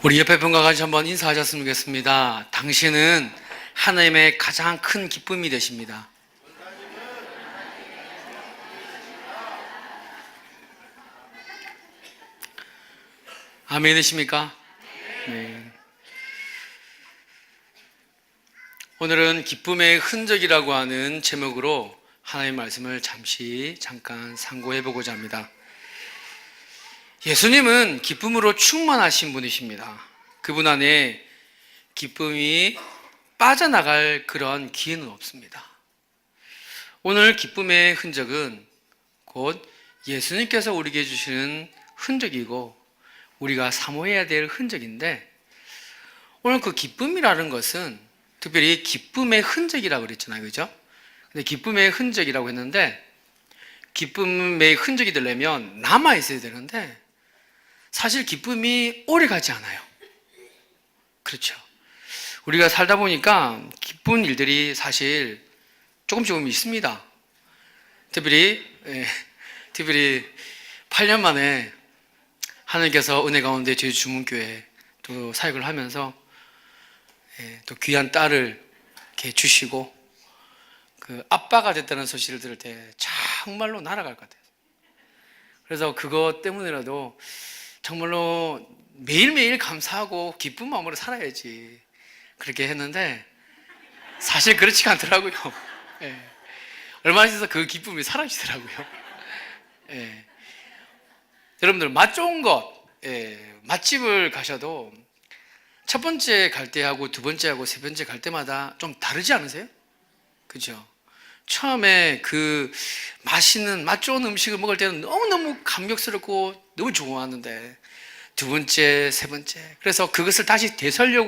우리 옆에 분과 같이 한번 인사하셨으면 좋겠습니다. 당신은 하나님의 가장 큰 기쁨이 되십니다. 아멘 되십니까? 네. 오늘은 기쁨의 흔적이라고 하는 제목으로 하나님의 말씀을 잠깐 상고해 보고자 합니다. 예수님은 기쁨으로 충만하신 분이십니다. 그분 안에 기쁨이 빠져나갈 그런 기회는 없습니다. 오늘 기쁨의 흔적은 곧 예수님께서 우리에게 주시는 흔적이고 우리가 사모해야 될 흔적인데, 오늘 그 기쁨이라는 것은 특별히 기쁨의 흔적이라고 그랬잖아요, 그죠? 근데 기쁨의 흔적이라고 했는데, 기쁨의 흔적이 되려면 남아 있어야 되는데 사실 기쁨이 오래 가지 않아요. 그렇죠? 우리가 살다 보니까 기쁜 일들이 사실 조금 있습니다. 특별히 8년 만에 하나님께서 은혜 가운데 저희 주문교회 또 사역을 하면서 또 귀한 딸을 이렇게 주시고 그 아빠가 됐다는 소식을 들을 때 정말로 날아갈 것 같아요. 그래서 그것 때문이라도 정말로 매일매일 감사하고 기쁜 마음으로 살아야지 그렇게 했는데 사실 그렇지가 않더라고요. 얼마 있어서 그 기쁨이 사라지더라고요. 여러분들 맛 좋은 것, 맛집을 가셔도 첫 번째 갈 때하고 두 번째하고 세 번째 갈 때마다 좀 다르지 않으세요? 그죠? 처음에 그 맛있는 맛 좋은 음식을 먹을 때는 너무너무 감격스럽고 너무 좋아하는데 두 번째, 세 번째, 그래서 그것을 다시 되살려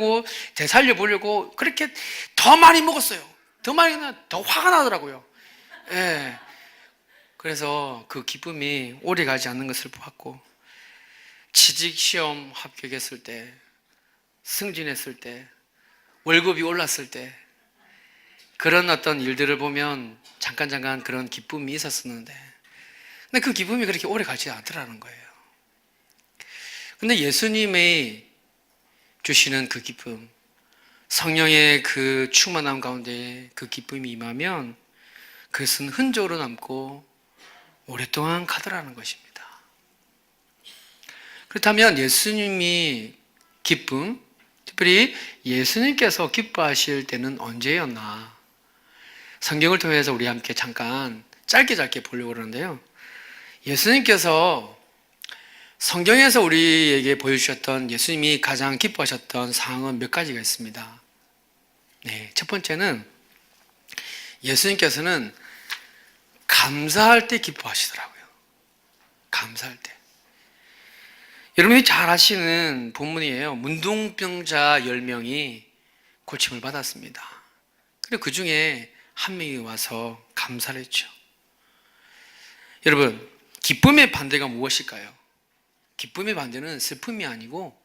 보려고 그렇게 더 많이 먹었어요. 더 화가 나더라고요. 그래서 그 기쁨이 오래 가지 않는 것을 보았고, 취직 시험 합격했을 때, 승진했을 때, 월급이 올랐을 때, 그런 어떤 일들을 보면 잠깐 그런 기쁨이 있었었는데, 근데 그 기쁨이 그렇게 오래 가지 않더라는 거예요. 근데 예수님이 주시는 그 기쁨, 성령의 그 충만함 가운데 그 기쁨이 임하면 그것은 흔적으로 남고 오랫동안 가더라는 것입니다. 그렇다면 예수님이 기쁨, 특별히 예수님께서 기뻐하실 때는 언제였나? 성경을 통해서 우리 함께 잠깐 짧게 보려고 그러는데요. 예수님께서 성경에서 우리에게 보여주셨던 예수님이 가장 기뻐하셨던 사항은 몇 가지가 있습니다. 첫 번째는 예수님께서는 감사할 때 기뻐하시더라고요. 감사할 때. 여러분이 잘 아시는 본문이에요. 문둥병자 10명이 고침을 받았습니다. 그리고 그 중에 한 명이 와서 감사를 했죠. 여러분, 기쁨의 반대가 무엇일까요? 기쁨의 반대는 슬픔이 아니고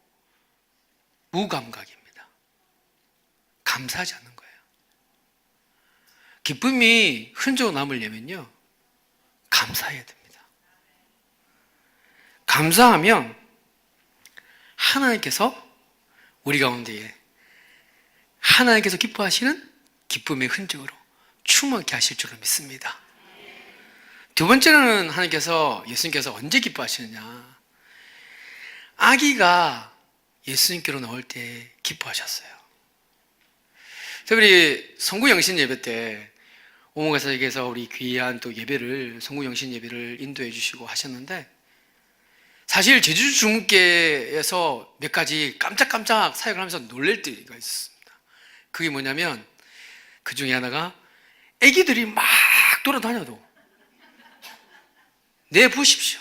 무감각입니다. 감사하지 않는 거예요. 기쁨이 흔적으로 남으려면요, 감사해야 됩니다. 감사하면 하나님께서 우리 가운데에 하나님께서 기뻐하시는 기쁨의 흔적으로 충만케 하실 줄을 믿습니다. 두 번째는 예수님께서 언제 기뻐하시느냐? 아기가 예수님께로 나올 때 기뻐하셨어요. 특별히 성구영신 예배 때 오목가사에게서 우리 귀한 또 성구영신 예배를 인도해 주시고 하셨는데, 사실 제주 주문교에서 몇 가지 깜짝깜짝 사역을 하면서 놀랄 때가 있었습니다. 그게 뭐냐면, 그 중에 하나가 애기들이 막 돌아다녀도 내보십시오.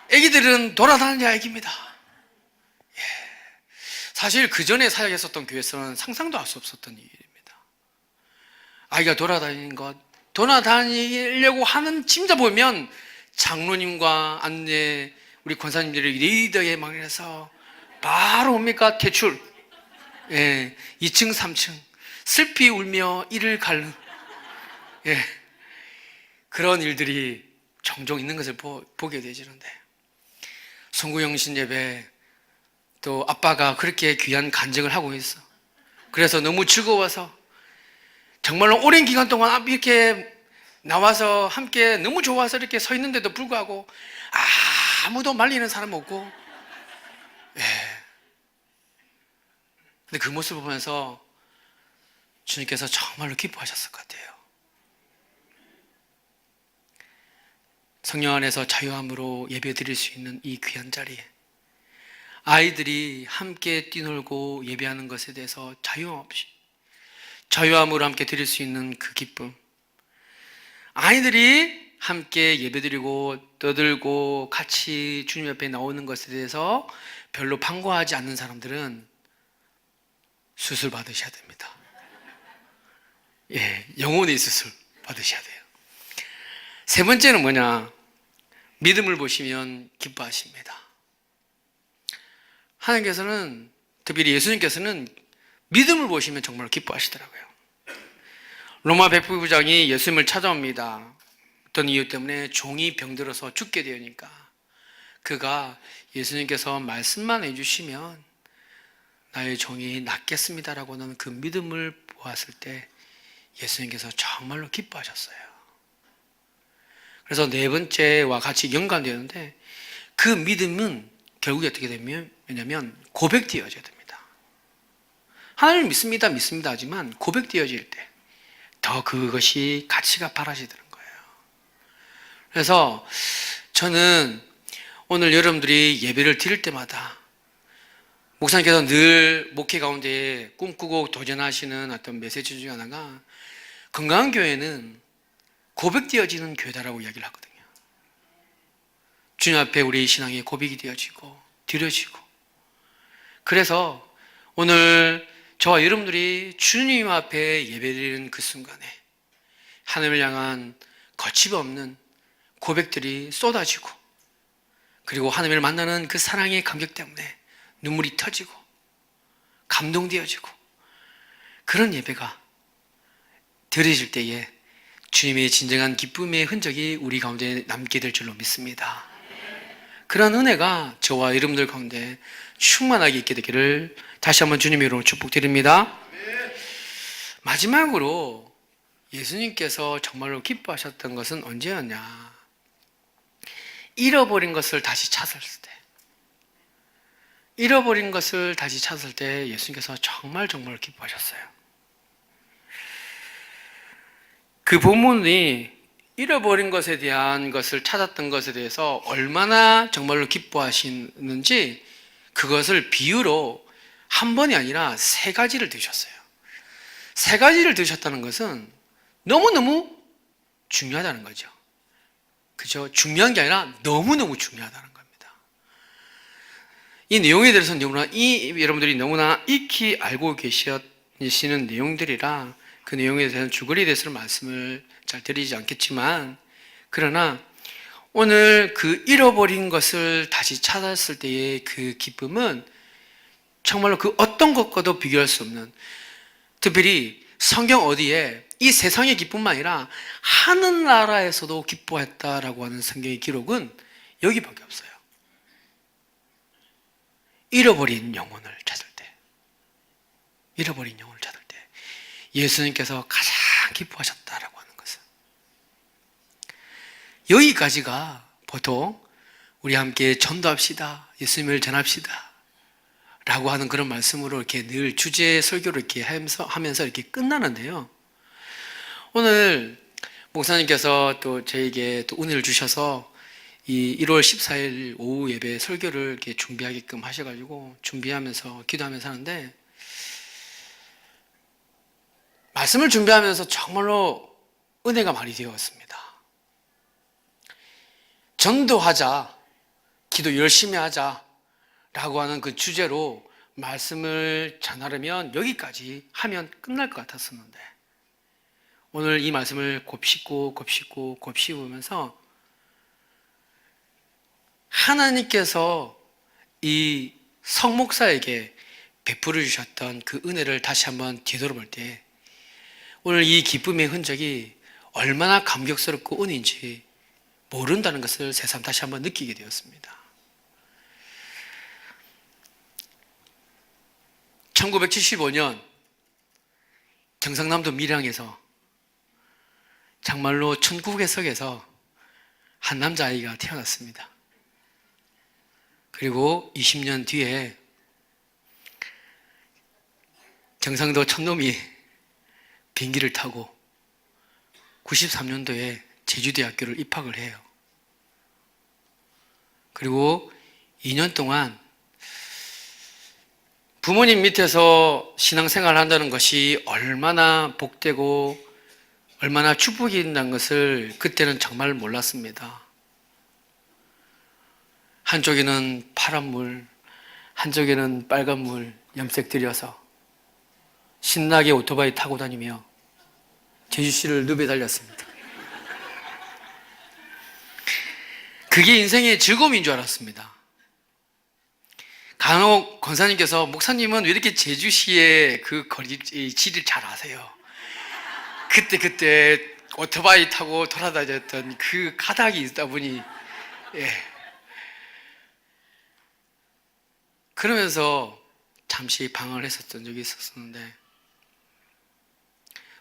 애기들은 돌아다니는 애기입니다. 사실 그 전에 사역했었던 교회에서는 상상도 할 수 없었던 일입니다. 아이가 돌아다니려고 하는 짐자 보면 장로님과 안내 우리 권사님들이 리더에 막 해서 바로 뭡니까? 퇴출. 2층, 3층 슬피 울며 이를 갈는 그런 일들이 종종 있는 것을 보게 되지는데, 성구영신 예배 또 아빠가 그렇게 귀한 간증을 하고 있어. 그래서 너무 즐거워서 정말로 오랜 기간 동안 이렇게 나와서 함께 너무 좋아서 이렇게 서 있는데도 불구하고 아무도 말리는 사람 없고, 예. 근데 그 모습을 보면서 주님께서 정말로 기뻐하셨을 것 같아요. 성령 안에서 자유함으로 예배 드릴 수 있는 이 귀한 자리에 아이들이 함께 뛰놀고 예배하는 것에 대해서 자유함으로 함께 드릴 수 있는 그 기쁨, 아이들이 함께 예배드리고 떠들고 같이 주님 옆에 나오는 것에 대해서 별로 반가워하지 않는 사람들은 수술 받으셔야 됩니다. 예, 영혼의 수술 받으셔야 돼요. 세 번째는 뭐냐? 믿음을 보시면 기뻐하십니다. 하나님께서는, 특별히 예수님께서는 믿음을 보시면 정말 기뻐하시더라고요. 로마 백부장이 예수님을 찾아옵니다. 어떤 이유 때문에 종이 병들어서 죽게 되니까 그가 예수님께서 말씀만 해주시면 나의 종이 낫겠습니다라고 하는 그 믿음을 보았을 때 예수님께서 정말로 기뻐하셨어요. 그래서 네 번째와 같이 연관되는데, 그 믿음은 결국에 어떻게 되면, 왜냐면 고백되어져야 됩니다. 하나님을 믿습니다 하지만 고백되어질 때 더 그것이 가치가 바라지는 거예요. 그래서 저는 오늘 여러분들이 예배를 드릴 때마다 목사님께서 늘 목회 가운데 꿈꾸고 도전하시는 어떤 메시지 중에 하나가 건강한 교회는 고백되어지는 교회다라고 이야기를 하거든요. 주님 앞에 우리 신앙이 고백이 되어지고 드려지고, 그래서 오늘 저와 여러분들이 주님 앞에 예배드리는 그 순간에 하나님을 향한 거침없는 고백들이 쏟아지고, 그리고 하나님을 만나는 그 사랑의 감격 때문에 눈물이 터지고 감동되어지고, 그런 예배가 드려질 때에 주님의 진정한 기쁨의 흔적이 우리 가운데 남게 될 줄로 믿습니다. 그런 은혜가 저와 여러분들 가운데 충만하게 있게 되기를 다시 한번 주님의 이름으로 축복드립니다. 마지막으로 예수님께서 정말로 기뻐하셨던 것은 언제였냐? 잃어버린 것을 다시 찾았을 때. 잃어버린 것을 다시 찾을 때 예수님께서 정말 기뻐하셨어요. 그 본문이 잃어버린 것에 대한 것을 찾았던 것에 대해서 얼마나 정말로 기뻐하시는지, 그것을 비유로 한 번이 아니라 세 가지를 드셨어요. 세 가지를 드셨다는 것은 너무너무 중요하다는 거죠. 그죠? 중요한 게 아니라 너무너무 중요하다는 겁니다. 이 내용에 대해서는 여러분들이 너무나 익히 알고 계시는 내용들이라 그 내용에 대해서는 줄거리에 대해서는 말씀을 잘 드리지 않겠지만, 그러나 오늘 그 잃어버린 것을 다시 찾았을 때의 그 기쁨은 정말로 그 어떤 것과도 비교할 수 없는, 특별히 성경 어디에 이 세상의 기쁨만 아니라 하늘나라에서도 기뻐했다라고 하는 성경의 기록은 여기밖에 없어요. 잃어버린 영혼을 찾을 때, 잃어버린 영혼을 찾을 때 예수님께서 가장 기뻐하셨다라고 하는 것은, 여기까지가 보통 우리 함께 전도합시다, 예수님을 전합시다 라고 하는 그런 말씀으로 이렇게 늘 주제 설교를 이렇게 하면서 이렇게 끝나는데요. 오늘 목사님께서 또 저에게 또 은혜를 주셔서 이 1월 14일 오후 예배 설교를 이렇게 준비하게끔 하셔가지고 준비하면서 기도하면서 하는데, 말씀을 준비하면서 정말로 은혜가 많이 되었습니다. 전도하자, 기도 열심히 하자 라고 하는 그 주제로 말씀을 전하려면 여기까지 하면 끝날 것 같았었는데, 오늘 이 말씀을 곱씹으면서 하나님께서 이 성목사에게 베풀어 주셨던 그 은혜를 다시 한번 되돌아볼 때 오늘 이 기쁨의 흔적이 얼마나 감격스럽고 은인지 모른다는 것을 새삼 다시 한번 느끼게 되었습니다. 1975년 경상남도 밀양에서 정말로 천국의 석에서 한 남자아이가 태어났습니다. 그리고 20년 뒤에 경상도 촌놈이 비행기를 타고 93년도에 제주대학교를 입학을 해요. 그리고 2년 동안 부모님 밑에서 신앙생활을 한다는 것이 얼마나 복되고 얼마나 축복이 있다는 것을 그때는 정말 몰랐습니다. 한쪽에는 파란 물, 한쪽에는 빨간 물 염색 들여서 신나게 오토바이 타고 다니며 제주시를 늪에 달렸습니다. 그게 인생의 즐거움인 줄 알았습니다. 간혹 권사님께서 목사님은 왜 이렇게 제주시의 그 거리 지리를 잘 아세요? 그때 오토바이 타고 돌아다녔던 그 가닥이 있다 보니 그러면서 잠시 방황을 했었던 적이 있었는데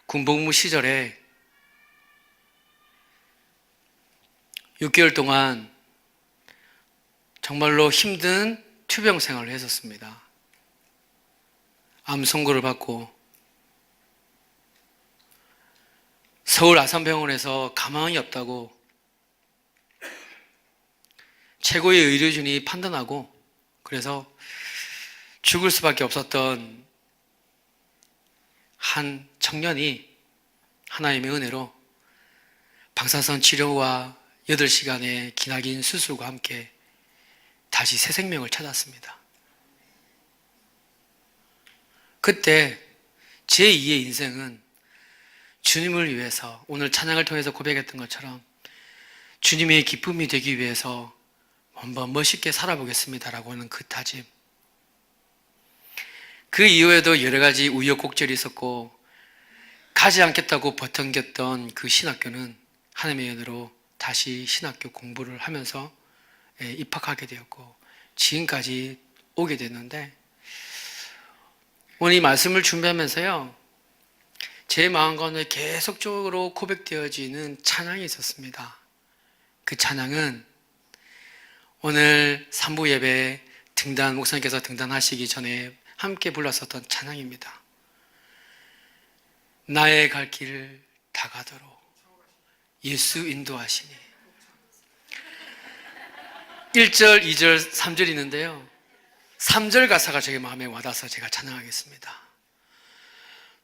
군복무 시절에 6개월 동안 정말로 힘든 투병 생활을 했었습니다. 암 선고를 받고 서울 아산병원에서 가망이 없다고 최고의 의료진이 판단하고 그래서 죽을 수밖에 없었던 한 청년이 하나님의 은혜로 방사선 치료와 8시간의 기나긴 수술과 함께 다시 새 생명을 찾았습니다. 그때 제2의 인생은 주님을 위해서 오늘 찬양을 통해서 고백했던 것처럼 주님의 기쁨이 되기 위해서 한번 멋있게 살아보겠습니다라고 하는 그 다짐. 그 이후에도 여러 가지 우여곡절이 있었고 가지 않겠다고 버텨겼던 그 신학교는 하나님의 은혜로 다시 신학교 공부를 하면서 입학하게 되었고 지금까지 오게 됐는데 오늘 이 말씀을 준비하면서요 제 마음 가운데 계속적으로 고백되어지는 찬양이 있었습니다. 그 찬양은 오늘 3부 예배 목사님께서 등단하시기 전에 함께 불렀었던 찬양입니다. 나의 갈 길을 다 가도록 예수 인도하시니 1절, 2절, 3절이 있는데요 3절 가사가 제 마음에 와닿아서 제가 찬양하겠습니다.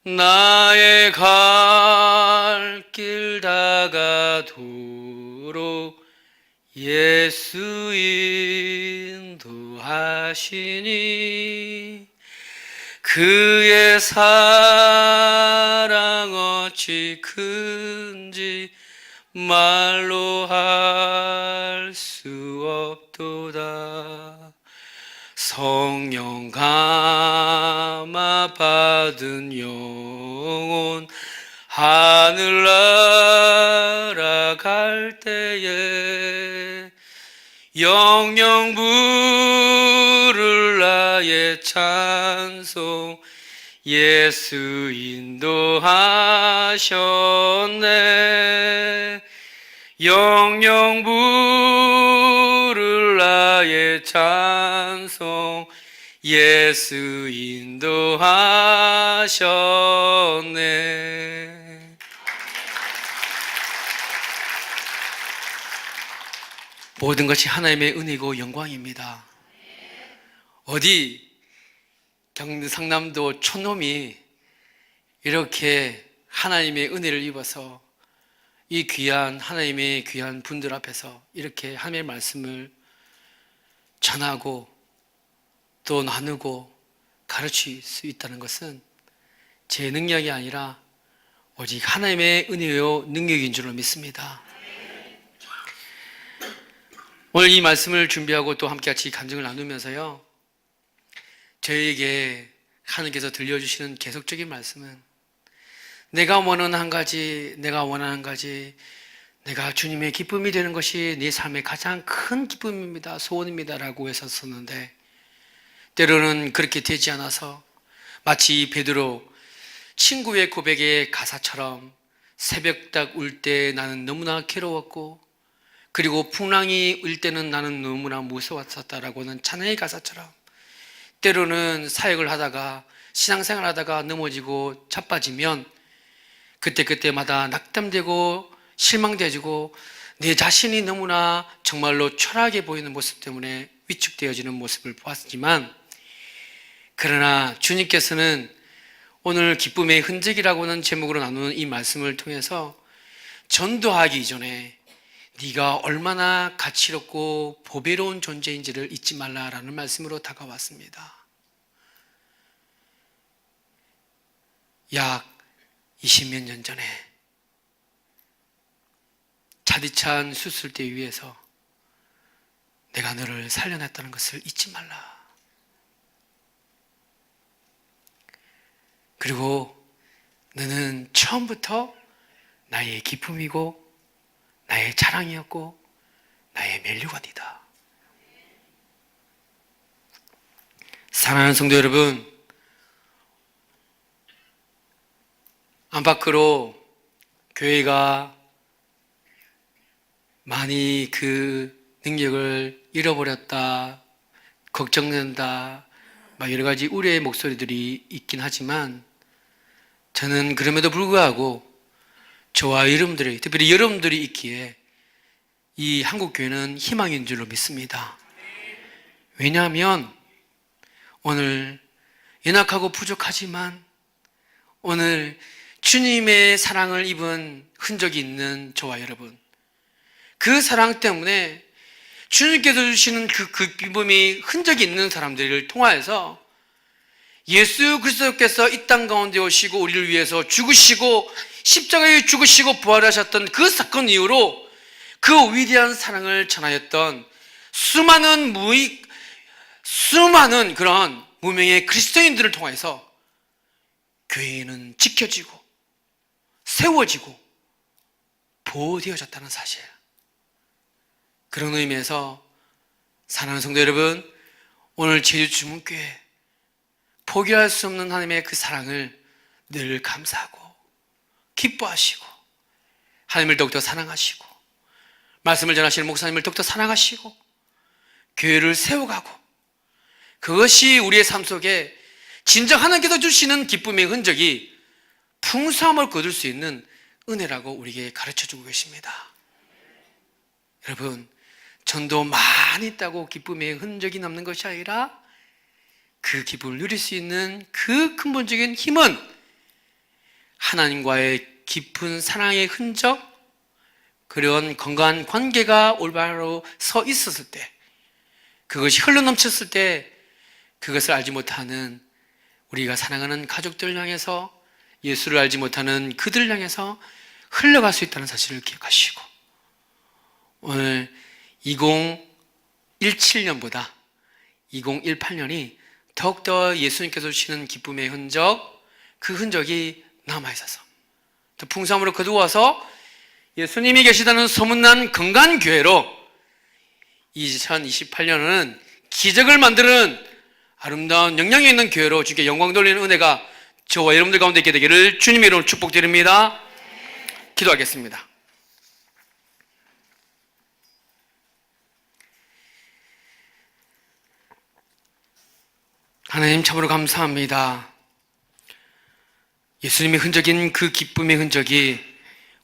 나의 갈 길 다 가도록 예수 인도하시니 그의 사랑 어찌 큰지 말로 할 수 없도다. 성령 감화 받은 영혼 하늘 날아갈 때에 영영 부를 나의 찬송 예수 인도하셨네. 영영 부를 나의 찬송 예수 인도하셨네. 모든 것이 하나님의 은혜고 영광입니다. 어디 경상남도 촌놈이 이렇게 하나님의 은혜를 입어서 이 귀한 하나님의 귀한 분들 앞에서 이렇게 하나님의 말씀을 전하고 또 나누고 가르칠 수 있다는 것은 제 능력이 아니라 오직 하나님의 은혜요 능력인 줄로 믿습니다. 오늘 이 말씀을 준비하고 또 함께 같이 간증을 나누면서요 저에게 하나님께서 들려주시는 계속적인 말씀은 내가 원하는 한 가지, 내가 주님의 기쁨이 되는 것이 네 삶의 가장 큰 기쁨입니다, 소원입니다 라고 했었는데 때로는 그렇게 되지 않아서 마치 베드로 친구의 고백의 가사처럼 새벽닭 울 때 나는 너무나 괴로웠고, 그리고 풍랑이 울 때는 나는 너무나 무서웠었다라고는 찬양의 가사처럼 때로는 사역을 하다가 신앙생활 하다가 넘어지고 자빠지면 그때마다 낙담되고 실망되어지고 내 자신이 너무나 정말로 초라하게 보이는 모습 때문에 위축되어지는 모습을 보았지만, 그러나 주님께서는 오늘 기쁨의 흔적이라고는 제목으로 나누는 이 말씀을 통해서 전도하기 이전에 네가 얼마나 가치롭고 보배로운 존재인지를 잊지 말라라는 말씀으로 다가왔습니다. 약 20몇 년 전에 차디찬 수술대 위에서 내가 너를 살려냈다는 것을 잊지 말라. 그리고 너는 처음부터 나의 기쁨이고 나의 자랑이었고 나의 멜류관이다. 사랑하는 성도 여러분, 안팎으로 교회가 많이 그 능력을 잃어버렸다, 걱정된다, 여러 가지 우려의 목소리들이 있긴 하지만, 저는 그럼에도 불구하고 저와 여러분들이, 특별히 여러분들이 있기에 이 한국교회는 희망인 줄로 믿습니다. 왜냐하면 오늘 연약하고 부족하지만 오늘 주님의 사랑을 입은 흔적이 있는 저와 여러분, 그 사랑 때문에 주님께서 주시는 그 기쁨이 흔적이 있는 사람들을 통하여서 예수 그리스도께서 이 땅 가운데 오시고 우리를 위해서 죽으시고 십자가에 죽으시고 부활하셨던 그 사건 이후로 그 위대한 사랑을 전하였던 수많은 그런 무명의 그리스도인들을 통해서 교회는 지켜지고 세워지고 보호되어졌다는 사실, 그런 의미에서 사랑하는 성도 여러분, 오늘 제주주문교회 포기할 수 없는 하나님의 그 사랑을 늘 감사하고 기뻐하시고 하나님을 더욱더 사랑하시고 말씀을 전하시는 목사님을 더욱더 사랑하시고 교회를 세워가고, 그것이 우리의 삶 속에 진정 하나님께서 주시는 기쁨의 흔적이 풍성함을 거둘 수 있는 은혜라고 우리에게 가르쳐주고 계십니다. 여러분, 전도 많이 있다고 기쁨의 흔적이 남는 것이 아니라 그 기쁨을 누릴 수 있는 그 근본적인 힘은 하나님과의 깊은 사랑의 흔적, 그런 건강한 관계가 올바로 서 있었을 때, 그것이 흘러넘쳤을 때 그것을 알지 못하는 우리가 사랑하는 가족들 향해서, 예수를 알지 못하는 그들을 향해서 흘러갈 수 있다는 사실을 기억하시고, 오늘 2017년보다 2018년이 더욱더 예수님께서 주시는 기쁨의 흔적, 그 흔적이 남아있어서 더 풍성함으로 거두어서 예수님이 계시다는 소문난 건강한 교회로 2028년은 기적을 만드는 아름다운 영향이 있는 교회로 주께 영광 돌리는 은혜가 저와 여러분들 가운데 있게 되기를 주님의 이름으로 축복드립니다. 기도하겠습니다. 하나님, 참으로 감사합니다. 예수님의 흔적인 그 기쁨의 흔적이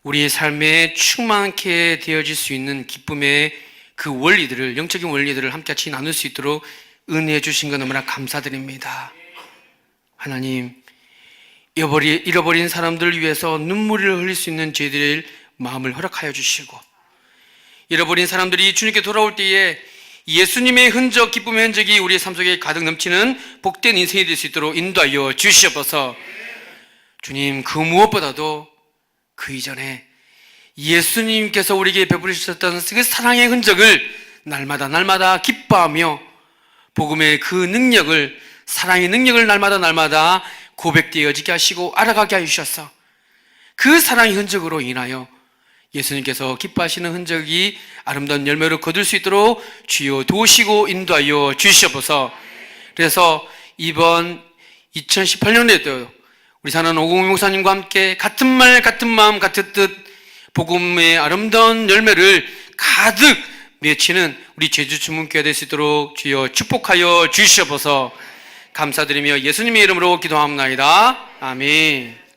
우리의 삶에 충만케 되어질 수 있는 기쁨의 그 원리들을, 영적인 원리들을 함께 같이 나눌 수 있도록 은혜해 주신 것 너무나 감사드립니다. 하나님, 잃어버린 사람들을 위해서 눈물을 흘릴 수 있는 저희들의 마음을 허락하여 주시고, 잃어버린 사람들이 주님께 돌아올 때에 예수님의 흔적, 기쁨의 흔적이 우리의 삶 속에 가득 넘치는 복된 인생이 될 수 있도록 인도하여 주시옵소서. 주님, 그 무엇보다도 그 이전에 예수님께서 우리에게 베풀으셨던 그 사랑의 흔적을 날마다 기뻐하며 복음의 그 능력을, 사랑의 능력을 날마다 고백되어지게 하시고 알아가게 하셔서 그 사랑의 흔적으로 인하여 예수님께서 기뻐하시는 흔적이 아름다운 열매를 거둘 수 있도록 주여 도우시고 인도하여 주시옵소서. 그래서 이번 2018년에도 우리 사는 오공희 목사님과 함께 같은 말, 같은 마음, 같은 뜻, 복음의 아름다운 열매를 가득 맺히는 우리 제주 주문교회 될 수 있도록 주여 축복하여 주시옵소서. 감사드리며 예수님의 이름으로 기도합니다. 아멘.